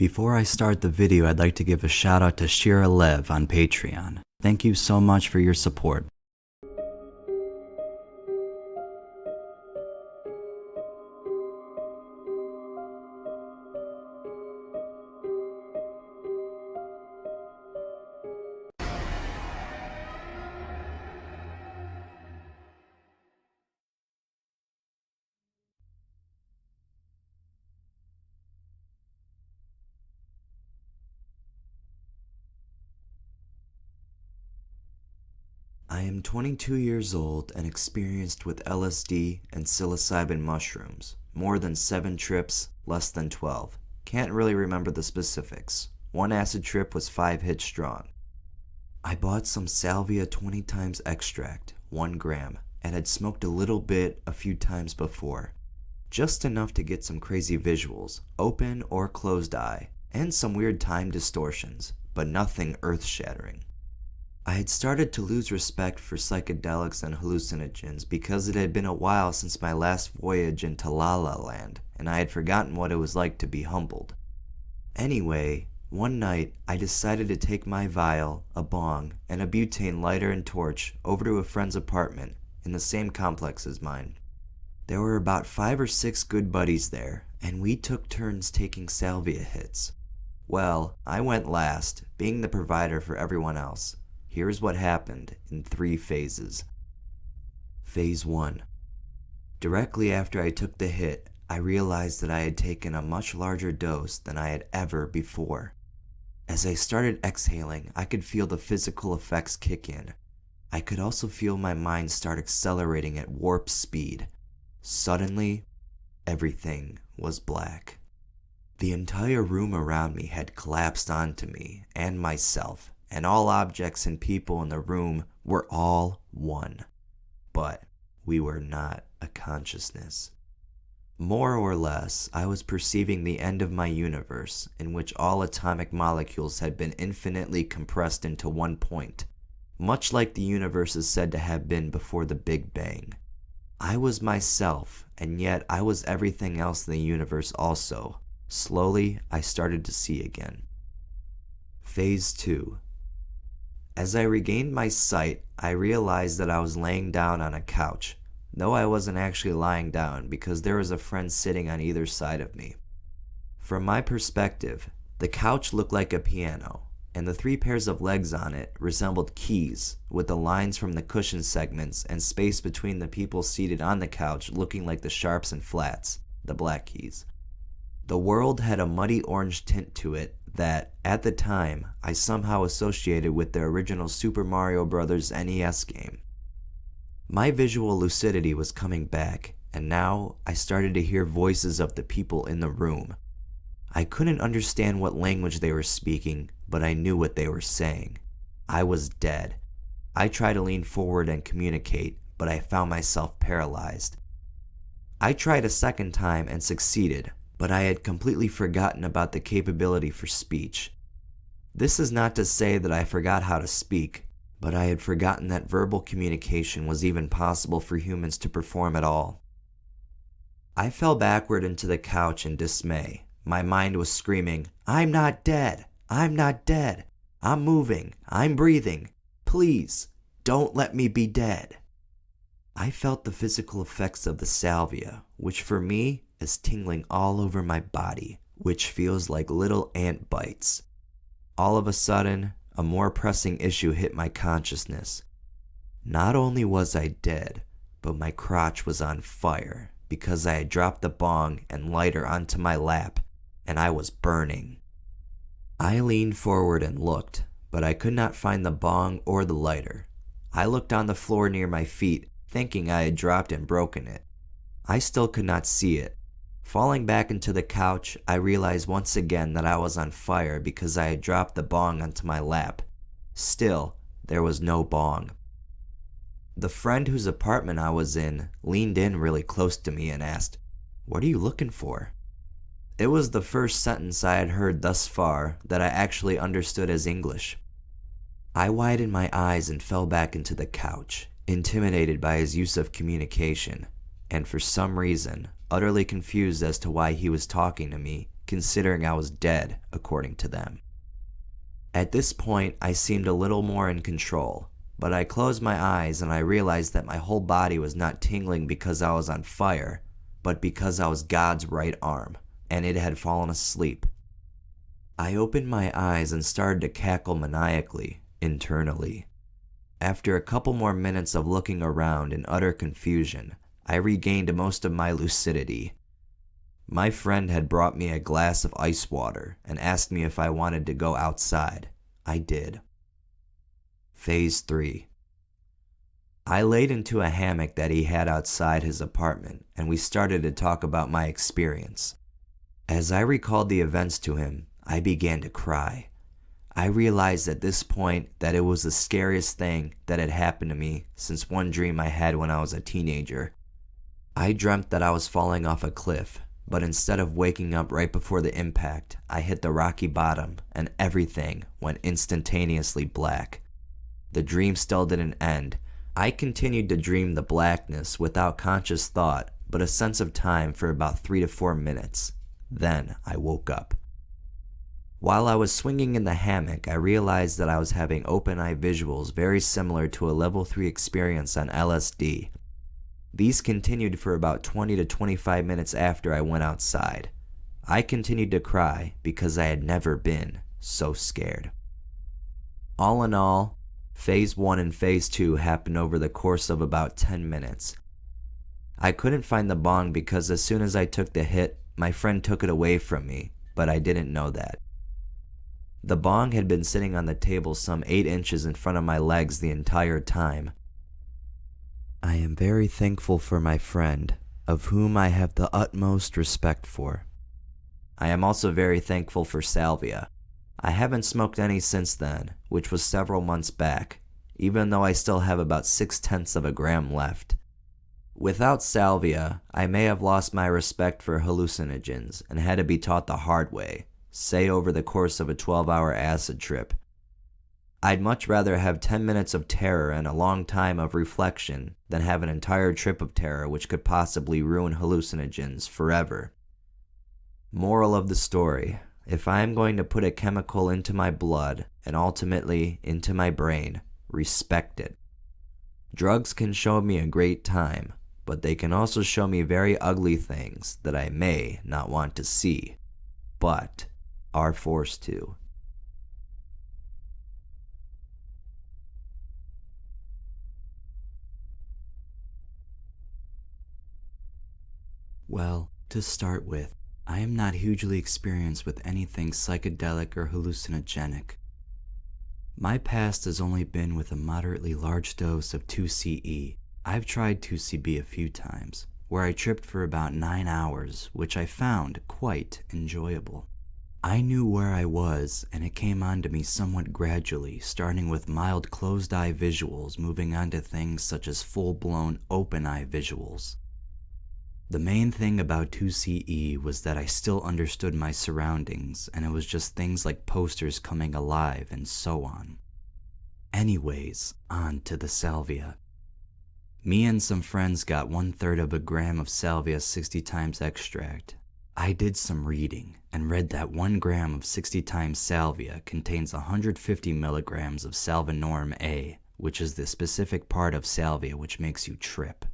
Before I start the video, I'd like to give a shout out to Shira Lev on Patreon. Thank you so much for your support. I am 22 years old and experienced with LSD and psilocybin mushrooms. More than 7 trips, less than 12. Can't really remember the specifics. One acid trip was 5 hits strong. I bought some Salvia 20 times extract, 1 gram, and had smoked a little bit a few times before. Just enough to get some crazy visuals, open or closed eye, and some weird time distortions, but nothing earth-shattering. I had started to lose respect for psychedelics and hallucinogens because it had been a while since my last voyage into La La Land, and I had forgotten what it was like to be humbled. Anyway, one night I decided to take my vial, a bong, and a butane lighter and torch over to a friend's apartment in the same complex as mine. There were about 5 or 6 good buddies there, and we took turns taking salvia hits. Well, I went last, being the provider for everyone else. Here's what happened in 3 phases. Phase 1. Directly after I took the hit, I realized that I had taken a much larger dose than I had ever before. As I started exhaling, I could feel the physical effects kick in. I could also feel my mind start accelerating at warp speed. Suddenly, everything was black. The entire room around me had collapsed onto me and myself, and all objects and people in the room were all one. But we were not a consciousness. More or less, I was perceiving the end of my universe, in which all atomic molecules had been infinitely compressed into one point, much like the universe is said to have been before the Big Bang. I was myself, and yet I was everything else in the universe also. Slowly, I started to see again. Phase 2. As I regained my sight, I realized that I was laying down on a couch, though I wasn't actually lying down because there was a friend sitting on either side of me. From my perspective, the couch looked like a piano, and the 3 pairs of legs on it resembled keys, with the lines from the cushion segments and space between the people seated on the couch looking like the sharps and flats, the black keys. The world had a muddy orange tint to it that, at the time, I somehow associated with the original Super Mario Bros. NES game. My visual lucidity was coming back, and now I started to hear voices of the people in the room. I couldn't understand what language they were speaking, but I knew what they were saying. I was dead. I tried to lean forward and communicate, but I found myself paralyzed. I tried a second time and succeeded, but I had completely forgotten about the capability for speech. This is not to say that I forgot how to speak, but I had forgotten that verbal communication was even possible for humans to perform at all. I fell backward into the couch in dismay. My mind was screaming, "I'm not dead! I'm not dead! I'm moving! I'm breathing! Please, don't let me be dead!" I felt the physical effects of the salvia, which for me is tingling all over my body, which feels like little ant bites. All of a sudden, a more pressing issue hit my consciousness. Not only was I dead, but my crotch was on fire because I had dropped the bong and lighter onto my lap, and I was burning. I leaned forward and looked, but I could not find the bong or the lighter. I looked on the floor near my feet, thinking I had dropped and broken it. I still could not see it. Falling back into the couch, I realized once again that I was on fire because I had dropped the bong onto my lap. Still, there was no bong. The friend whose apartment I was in leaned in really close to me and asked, "What are you looking for?" It was the first sentence I had heard thus far that I actually understood as English. I widened my eyes and fell back into the couch, intimidated by his use of communication, and for some reason, utterly confused as to why he was talking to me, considering I was dead, according to them. At this point, I seemed a little more in control, but I closed my eyes and I realized that my whole body was not tingling because I was on fire, but because I was God's right arm, and it had fallen asleep. I opened my eyes and started to cackle maniacally, internally. After a couple more minutes of looking around in utter confusion, I regained most of my lucidity. My friend had brought me a glass of ice water and asked me if I wanted to go outside. I did. Phase 3. I laid into a hammock that he had outside his apartment, and we started to talk about my experience. As I recalled the events to him, I began to cry. I realized at this point that it was the scariest thing that had happened to me since one dream I had when I was a teenager. I dreamt that I was falling off a cliff, but instead of waking up right before the impact, I hit the rocky bottom and everything went instantaneously black. The dream still didn't end. I continued to dream the blackness without conscious thought, but a sense of time for about 3 to 4 minutes. Then I woke up. While I was swinging in the hammock, I realized that I was having open-eye visuals very similar to a level 3 experience on LSD. These continued for about 20 to 25 minutes after I went outside. I continued to cry because I had never been so scared. All in all, Phase 1 and Phase 2 happened over the course of about 10 minutes. I couldn't find the bong because as soon as I took the hit, my friend took it away from me, but I didn't know that. The bong had been sitting on the table some 8 inches in front of my legs the entire time. I am very thankful for my friend, of whom I have the utmost respect for. I am also very thankful for Salvia. I haven't smoked any since then, which was several months back, even though I still have about 0.6 of a gram left. Without Salvia, I may have lost my respect for hallucinogens and had to be taught the hard way, say over the course of a 12-hour acid trip. I'd much rather have 10 minutes of terror and a long time of reflection than have an entire trip of terror which could possibly ruin hallucinogens forever. Moral of the story: if I am going to put a chemical into my blood and ultimately into my brain, respect it. Drugs can show me a great time, but they can also show me very ugly things that I may not want to see, but are forced to. Well, to start with, I am not hugely experienced with anything psychedelic or hallucinogenic. My past has only been with a moderately large dose of 2CE. I've tried 2CB a few times, where I tripped for about 9 hours, which I found quite enjoyable. I knew where I was, and it came on to me somewhat gradually, starting with mild closed-eye visuals, moving on to things such as full-blown open-eye visuals. The main thing about 2CE was that I still understood my surroundings, and it was just things like posters coming alive and so on. Anyways, on to the Salvia. Me and some friends got 1/3 of a gram of Salvia 60 times extract. I did some reading and read that 1 gram of 60 times Salvia contains 150 milligrams of divinorum A, which is the specific part of Salvia which makes you trip.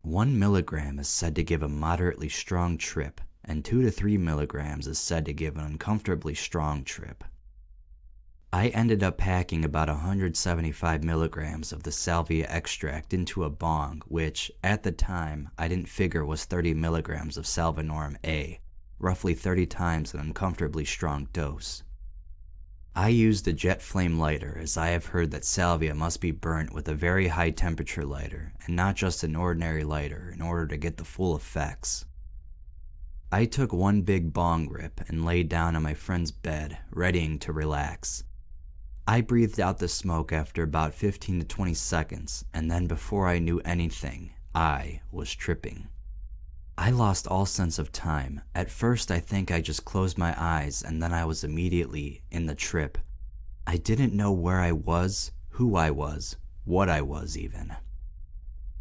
1 milligram is said to give a moderately strong trip, and 2 to 3 milligrams is said to give an uncomfortably strong trip. I ended up packing about 175 milligrams of the Salvia extract into a bong, which, at the time, I didn't figure was 30 milligrams of divinorum A, roughly 30 times an uncomfortably strong dose. I used a jet flame lighter, as I have heard that Salvia must be burnt with a very high temperature lighter, and not just an ordinary lighter, in order to get the full effects. I took one big bong rip and laid down on my friend's bed, readying to relax. I breathed out the smoke after about 15 to 20 seconds, and then before I knew anything, I was tripping. I lost all sense of time. At first I think I just closed my eyes and then I was immediately in the trip. I didn't know where I was, who I was, what I was even.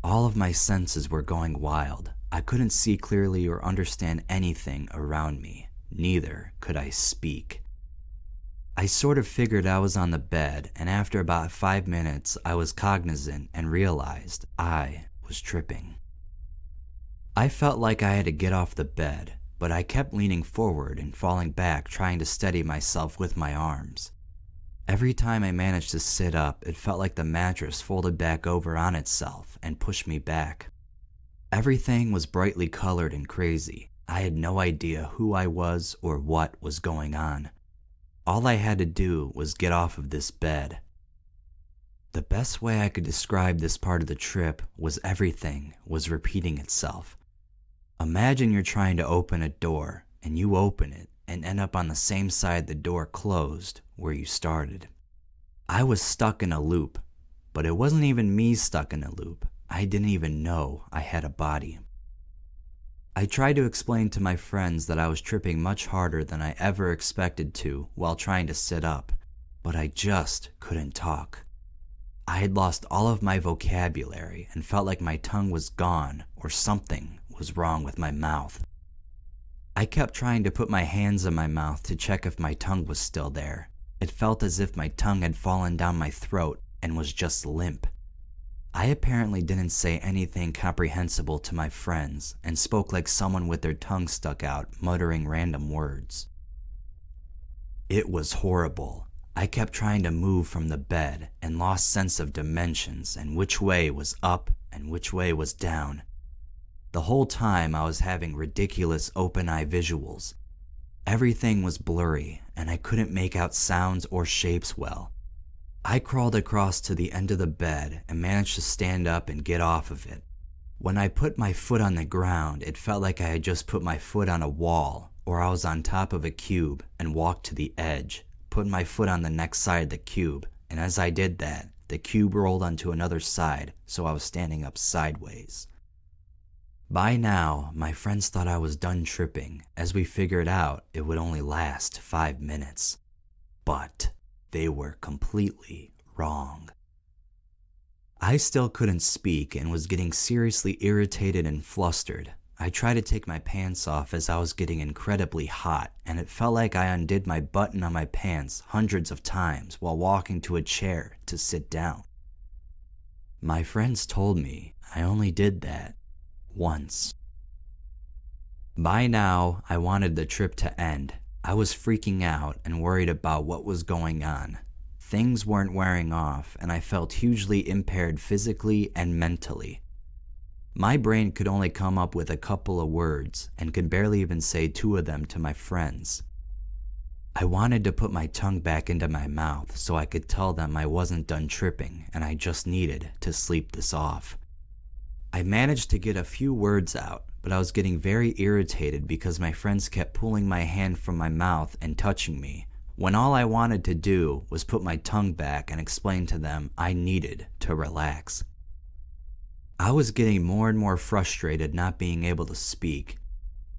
All of my senses were going wild. I couldn't see clearly or understand anything around me. neither could I speak. I sort of figured I was on the bed, and after about 5 minutes, I was cognizant and realized I was tripping. I felt like I had to get off the bed, but I kept leaning forward and falling back, trying to steady myself with my arms. Every time I managed to sit up, it felt like the mattress folded back over on itself and pushed me back. Everything was brightly colored and crazy. I had no idea who I was or what was going on. All I had to do was get off of this bed. The best way I could describe this part of the trip was everything was repeating itself. Imagine you're trying to open a door, and you open it and end up on the same side the door closed where you started. I was stuck in a loop, but it wasn't even me stuck in a loop. I didn't even know I had a body. I tried to explain to my friends that I was tripping much harder than I ever expected to while trying to sit up, but I just couldn't talk. I had lost all of my vocabulary and felt like my tongue was gone or something was wrong with my mouth. I kept trying to put my hands in my mouth to check if my tongue was still there. It felt as if my tongue had fallen down my throat and was just limp. I apparently didn't say anything comprehensible to my friends and spoke like someone with their tongue stuck out, muttering random words. It was horrible. I kept trying to move from the bed and lost sense of dimensions and which way was up and which way was down. The whole time I was having ridiculous open-eye visuals. Everything was blurry and I couldn't make out sounds or shapes well. I crawled across to the end of the bed and managed to stand up and get off of it. When I put my foot on the ground, it felt like I had just put my foot on a wall, or I was on top of a cube and walked to the edge, put my foot on the next side of the cube, and as I did that, the cube rolled onto another side, so I was standing up sideways. By now, my friends thought I was done tripping, as we figured out it would only last 5 minutes. But they were completely wrong. I still couldn't speak and was getting seriously irritated and flustered. I tried to take my pants off as I was getting incredibly hot, and it felt like I undid my button on my pants hundreds of times while walking to a chair to sit down. My friends told me I only did that once. By now, I wanted the trip to end. I was freaking out and worried about what was going on. Things weren't wearing off, and I felt hugely impaired physically and mentally. My brain could only come up with a couple of words and could barely even say 2 of them to my friends. I wanted to put my tongue back into my mouth so I could tell them I wasn't done tripping and I just needed to sleep this off. I managed to get a few words out, but I was getting very irritated because my friends kept pulling my hand from my mouth and touching me, when all I wanted to do was put my tongue back and explain to them I needed to relax. I was getting more and more frustrated not being able to speak.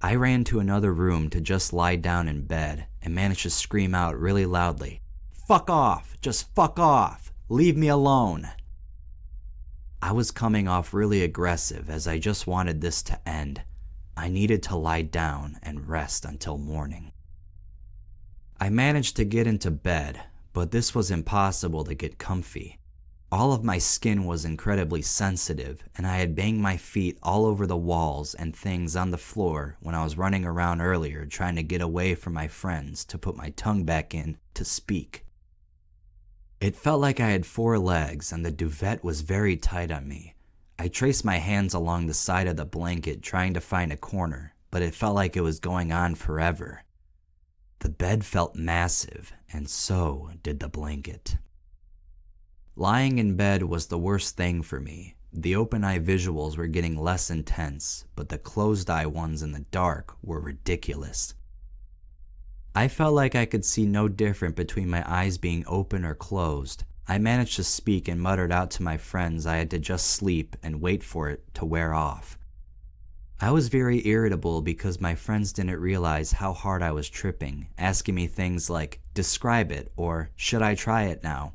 I ran to another room to just lie down in bed and managed to scream out really loudly, "Fuck off! Just fuck off! Leave me alone!" I was coming off really aggressive as I just wanted this to end. I needed to lie down and rest until morning. I managed to get into bed, but this was impossible to get comfy. All of my skin was incredibly sensitive, and I had banged my feet all over the walls and things on the floor when I was running around earlier trying to get away from my friends to put my tongue back in to speak. It felt like I had 4 legs and the duvet was very tight on me. I traced my hands along the side of the blanket trying to find a corner, but it felt like it was going on forever. The bed felt massive, and so did the blanket. Lying in bed was the worst thing for me. The open-eye visuals were getting less intense, but the closed-eye ones in the dark were ridiculous. I felt like I could see no difference between my eyes being open or closed. I managed to speak and muttered out to my friends I had to just sleep and wait for it to wear off. I was very irritable because my friends didn't realize how hard I was tripping, asking me things like, "Describe it," or "Should I try it now?"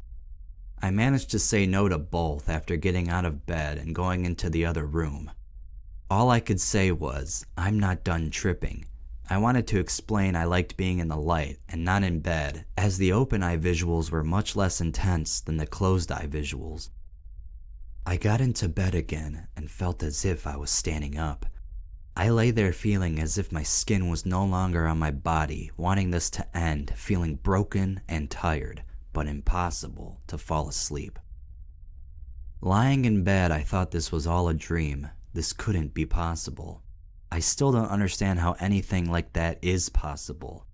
I managed to say no to both after getting out of bed and going into the other room. All I could say was, "I'm not done tripping." I wanted to explain I liked being in the light and not in bed, as the open eye visuals were much less intense than the closed eye visuals. I got into bed again and felt as if I was standing up. I lay there feeling as if my skin was no longer on my body, wanting this to end, feeling broken and tired, but impossible to fall asleep. Lying in bed, I thought this was all a dream. This couldn't be possible. I still don't understand how anything like that is possible.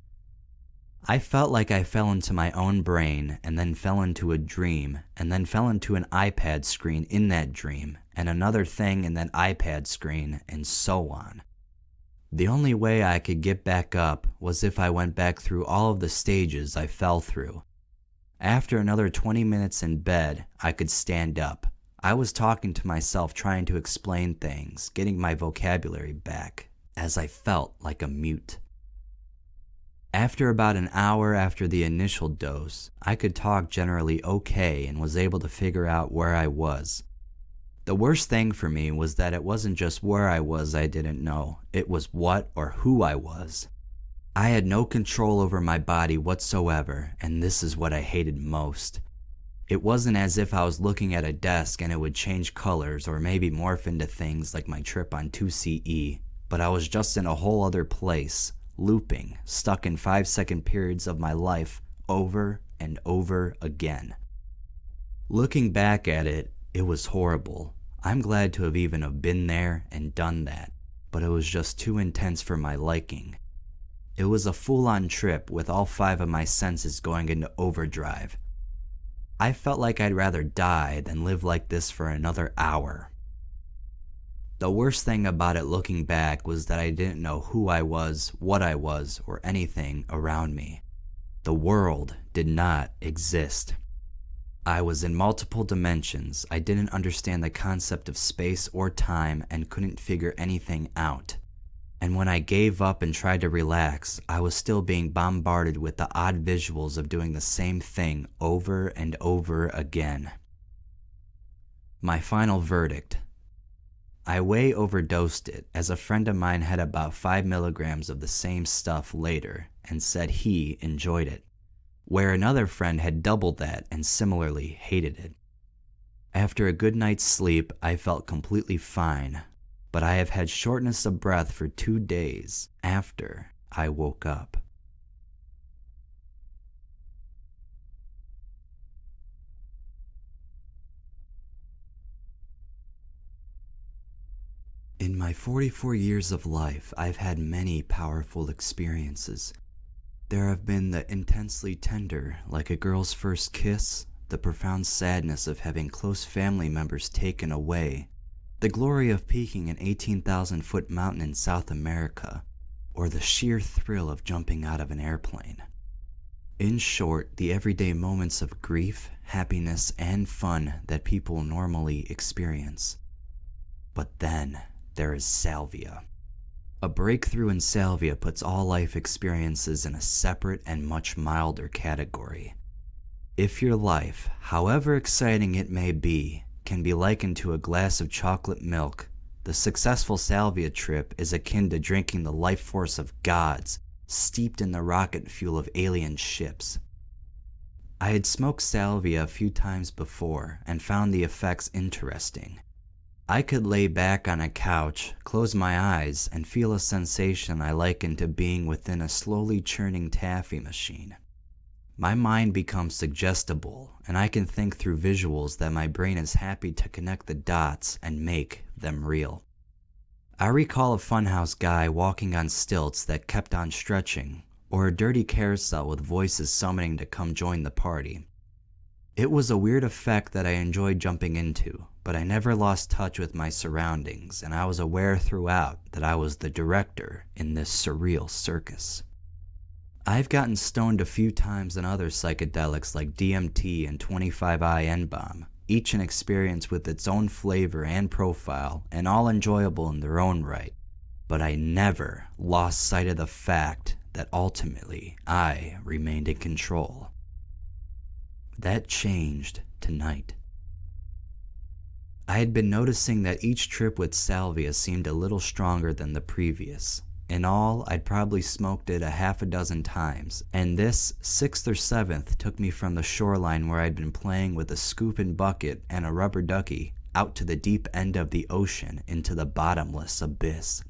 I felt like I fell into my own brain and then fell into a dream and then fell into an iPad screen in that dream and another thing in that iPad screen and so on. The only way I could get back up was if I went back through all of the stages I fell through. After another 20 minutes in bed, I could stand up. I was talking to myself, trying to explain things, getting my vocabulary back, as I felt like a mute. After about an hour after the initial dose, I could talk generally okay and was able to figure out where I was. The worst thing for me was that it wasn't just where I was I didn't know, it was what or who I was. I had no control over my body whatsoever, and this is what I hated most. It wasn't as if I was looking at a desk and it would change colors or maybe morph into things like my trip on 2CE, but I was just in a whole other place, looping, stuck in 5-second periods of my life over and over again. Looking back at it, it was horrible. I'm glad to have even have been there and done that, but it was just too intense for my liking. It was a full-on trip with all 5 of my senses going into overdrive. I felt like I'd rather die than live like this for another hour. The worst thing about it looking back was that I didn't know who I was, what I was, or anything around me. The world did not exist. I was in multiple dimensions. I didn't understand the concept of space or time and couldn't figure anything out. And when I gave up and tried to relax, I was still being bombarded with the odd visuals of doing the same thing over and over again. My final verdict. I way overdosed it, as a friend of mine had about 5 milligrams of the same stuff later and said he enjoyed it, where another friend had doubled that and similarly hated it. After a good night's sleep, I felt completely fine, but I have had shortness of breath for 2 days after I woke up. In my 44 years of life, I've had many powerful experiences. There have been the intensely tender, like a girl's first kiss, the profound sadness of having close family members taken away, the glory of peaking an 18,000-foot mountain in South America, or the sheer thrill of jumping out of an airplane. In short, the everyday moments of grief, happiness, and fun that people normally experience. But then there is Salvia. A breakthrough in Salvia puts all life experiences in a separate and much milder category. If your life, however exciting it may be, can be likened to a glass of chocolate milk, the successful Salvia trip is akin to drinking the life force of gods, steeped in the rocket fuel of alien ships. I had smoked Salvia a few times before and found the effects interesting. I could lay back on a couch, close my eyes, and feel a sensation I liken to being within a slowly churning taffy machine. My mind becomes suggestible, and I can think through visuals that my brain is happy to connect the dots and make them real. I recall a funhouse guy walking on stilts that kept on stretching, or a dirty carousel with voices summoning to come join the party. It was a weird effect that I enjoyed jumping into, but I never lost touch with my surroundings, and I was aware throughout that I was the director in this surreal circus. I've gotten stoned a few times on other psychedelics like DMT and 25I-N-bomb, each an experience with its own flavor and profile, and all enjoyable in their own right. But I never lost sight of the fact that ultimately I remained in control. That changed tonight. I had been noticing that each trip with Salvia seemed a little stronger than the previous. In all, I'd probably smoked it a half a dozen times, and this 6th or 7th took me from the shoreline where I'd been playing with a scoop and bucket and a rubber ducky out to the deep end of the ocean into the bottomless abyss.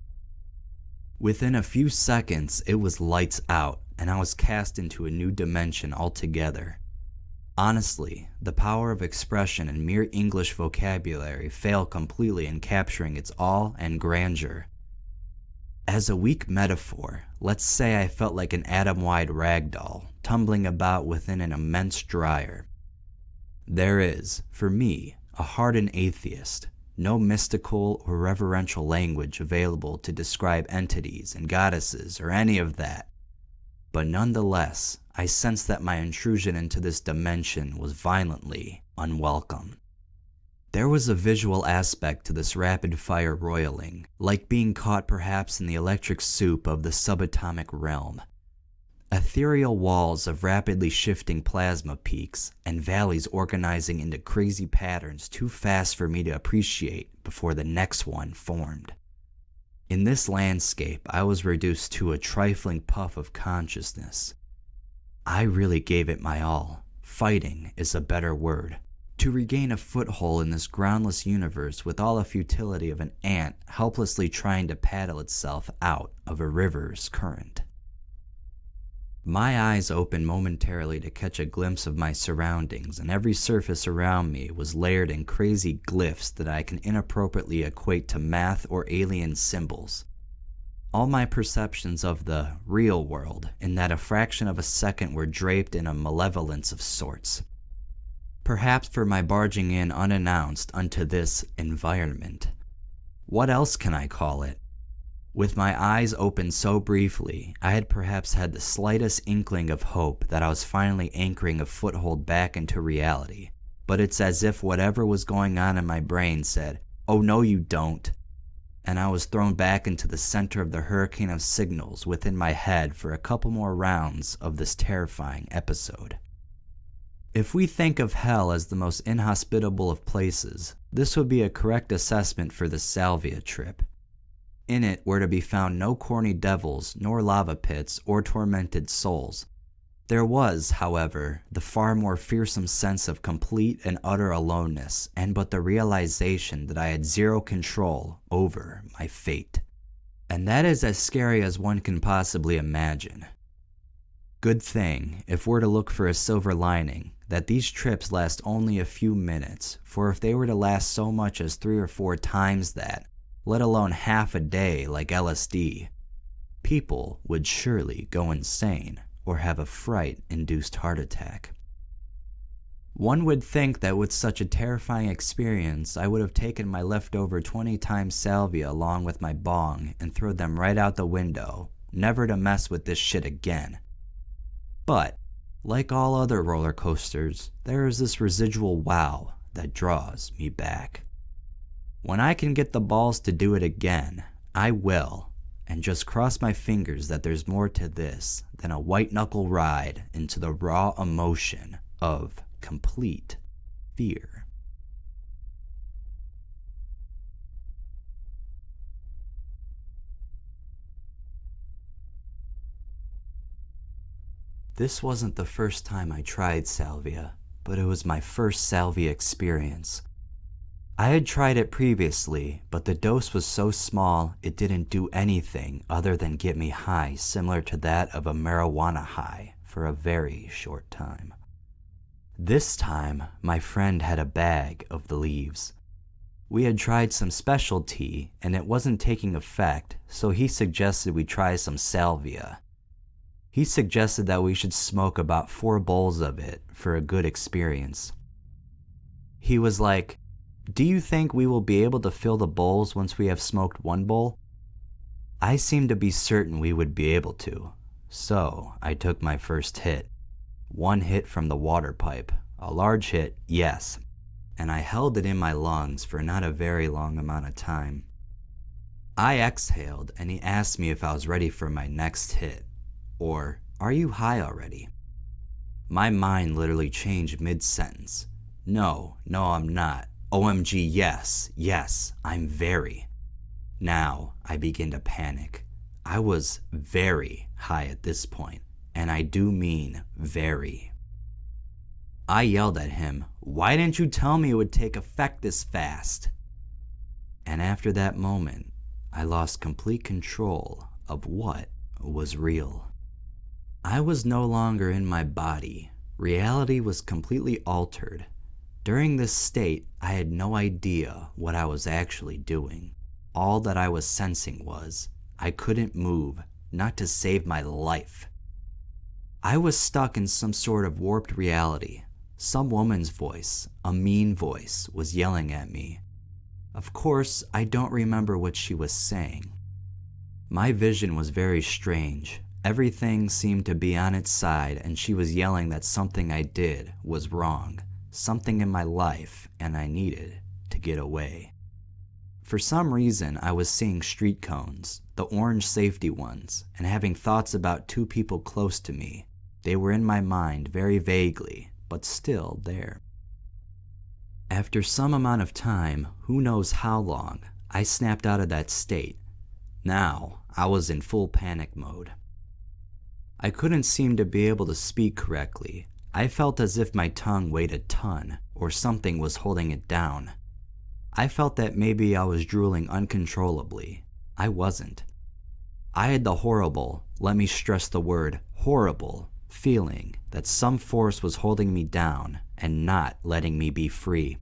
Within a few seconds, it was lights out, and I was cast into a new dimension altogether. Honestly, the power of expression and mere English vocabulary fail completely in capturing its awe and grandeur. As a weak metaphor, let's say I felt like an atom-wide ragdoll, tumbling about within an immense dryer. There is, for me, a hardened atheist, no mystical or reverential language available to describe entities and goddesses or any of that. But nonetheless, I sensed that my intrusion into this dimension was violently unwelcome. There was a visual aspect to this rapid-fire roiling, like being caught perhaps in the electric soup of the subatomic realm. Ethereal walls of rapidly shifting plasma peaks, and valleys organizing into crazy patterns too fast for me to appreciate before the next one formed. In this landscape, I was reduced to a trifling puff of consciousness. I really gave it my all. Fighting is a better word. To regain a foothold in this groundless universe with all the futility of an ant helplessly trying to paddle itself out of a river's current. My eyes opened momentarily to catch a glimpse of my surroundings, and every surface around me was layered in crazy glyphs that I can inappropriately equate to math or alien symbols. All my perceptions of the real world in that a fraction of a second were draped in a malevolence of sorts. Perhaps for my barging in unannounced unto this environment. What else can I call it? With my eyes opened so briefly, I had perhaps had the slightest inkling of hope that I was finally anchoring a foothold back into reality. But it's as if whatever was going on in my brain said, "Oh no you don't," and I was thrown back into the center of the hurricane of signals within my head for a couple more rounds of this terrifying episode. If we think of hell as the most inhospitable of places, this would be a correct assessment for the Salvia trip. In it were to be found no corny devils, nor lava pits, or tormented souls. There was, however, the far more fearsome sense of complete and utter aloneness, and but the realization that I had zero control over my fate. And that is as scary as one can possibly imagine. Good thing, if we're to look for a silver lining, that these trips last only a few minutes, for if they were to last so much as 3 or 4 times that, let alone half a day like LSD, people would surely go insane or have a fright-induced heart attack. One would think that with such a terrifying experience, I would have taken my leftover 20 times salvia along with my bong and thrown them right out the window, never to mess with this shit again. But, like all other roller coasters, there is this residual wow that draws me back. When I can get the balls to do it again, I will, and just cross my fingers that there's more to this than a white-knuckle ride into the raw emotion of complete fear. This wasn't the first time I tried salvia, but it was my first salvia experience. I had tried it previously, but the dose was so small it didn't do anything other than get me high similar to that of a marijuana high for a very short time. This time, my friend had a bag of the leaves. We had tried some specialty and it wasn't taking effect, so he suggested we try some salvia. He suggested that we should smoke about 4 bowls of it for a good experience. He was like, "Do you think we will be able to fill the bowls once we have smoked 1 bowl?" I seemed to be certain we would be able to, so I took my first hit. 1 hit from the water pipe, a large hit, yes, and I held it in my lungs for not a very long amount of time. I exhaled and he asked me if I was ready for my next hit, or, "Are you high already?" My mind literally changed mid-sentence. No, I'm not. OMG, yes, I'm very. Now I begin to panic. I was very high at this point, and I do mean very. I yelled at him, "Why didn't you tell me it would take effect this fast?" And after that moment, I lost complete control of what was real. I was no longer in my body. Reality was completely altered. During this state, I had no idea what I was actually doing. All that I was sensing was, I couldn't move, not to save my life. I was stuck in some sort of warped reality. Some woman's voice, a mean voice, was yelling at me. Of course, I don't remember what she was saying. My vision was very strange. Everything seemed to be on its side, and she was yelling that something I did was wrong, something in my life, and I needed to get away. For some reason, I was seeing street cones, the orange safety ones, and having thoughts about two people close to me. They were in my mind very vaguely, but still there. After some amount of time, who knows how long, I snapped out of that state. Now, I was in full panic mode. I couldn't seem to be able to speak correctly. I felt as if my tongue weighed a ton, or something was holding it down. I felt that maybe I was drooling uncontrollably. I wasn't. I had the horrible, let me stress the word horrible, feeling that some force was holding me down and not letting me be free.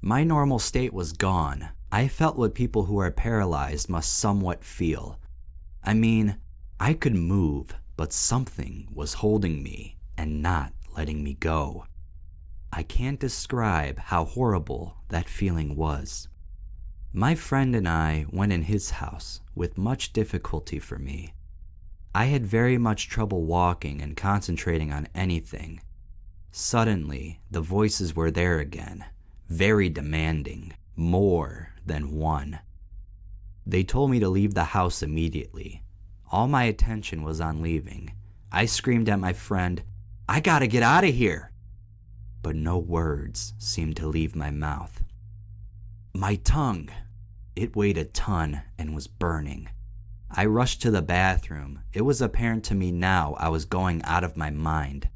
My normal state was gone. I felt what people who are paralyzed must somewhat feel. I mean, I could move, but something was holding me and not letting me go. I can't describe how horrible that feeling was. My friend and I went in his house with much difficulty for me. I had very much trouble walking and concentrating on anything. Suddenly, the voices were there again, very demanding, more than one. They told me to leave the house immediately. All my attention was on leaving. I screamed at my friend, "I gotta get out of here!" But no words seemed to leave my mouth. My tongue, it weighed a ton and was burning. I rushed to the bathroom. It was apparent to me now I was going out of my mind.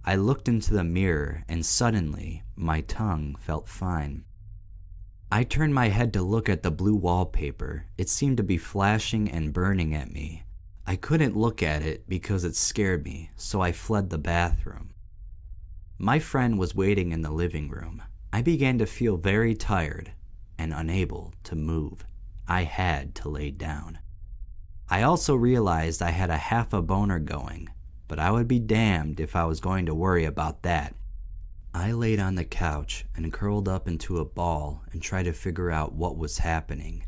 I looked into the mirror and suddenly my tongue felt fine. I turned my head to look at the blue wallpaper. It seemed to be flashing and burning at me. I couldn't look at it because it scared me, so I fled the bathroom. My friend was waiting in the living room. I began to feel very tired and unable to move. I had to lay down. I also realized I had a half a boner going, but I would be damned if I was going to worry about that. I laid on the couch and curled up into a ball and tried to figure out what was happening.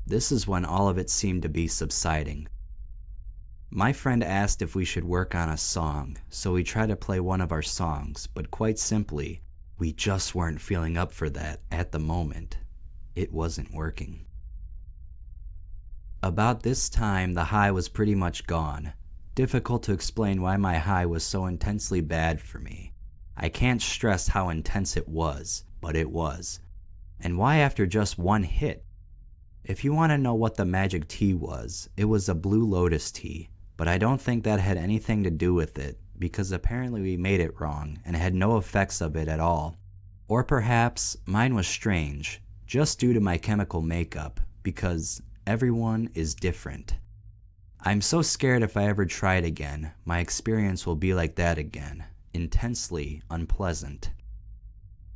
This is when all of it seemed to be subsiding. My friend asked if we should work on a song, so we tried to play one of our songs, but quite simply, we just weren't feeling up for that at the moment. It wasn't working. About this time, the high was pretty much gone. Difficult to explain why my high was so intensely bad for me. I can't stress how intense it was, but it was. And why after just one hit? If you want to know what the magic tea was, it was a Blue Lotus tea, but I don't think that had anything to do with it, because apparently we made it wrong and had no effects of it at all. Or perhaps mine was strange, just due to my chemical makeup, because everyone is different. I'm so scared if I ever try it again, my experience will be like that again. Intensely unpleasant.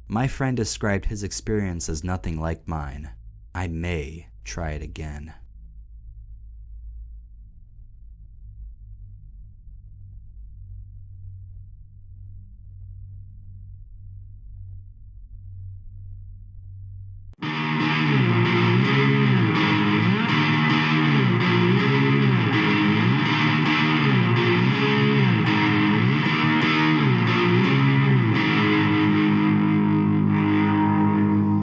My friend described his experience as nothing like mine. I may try it again.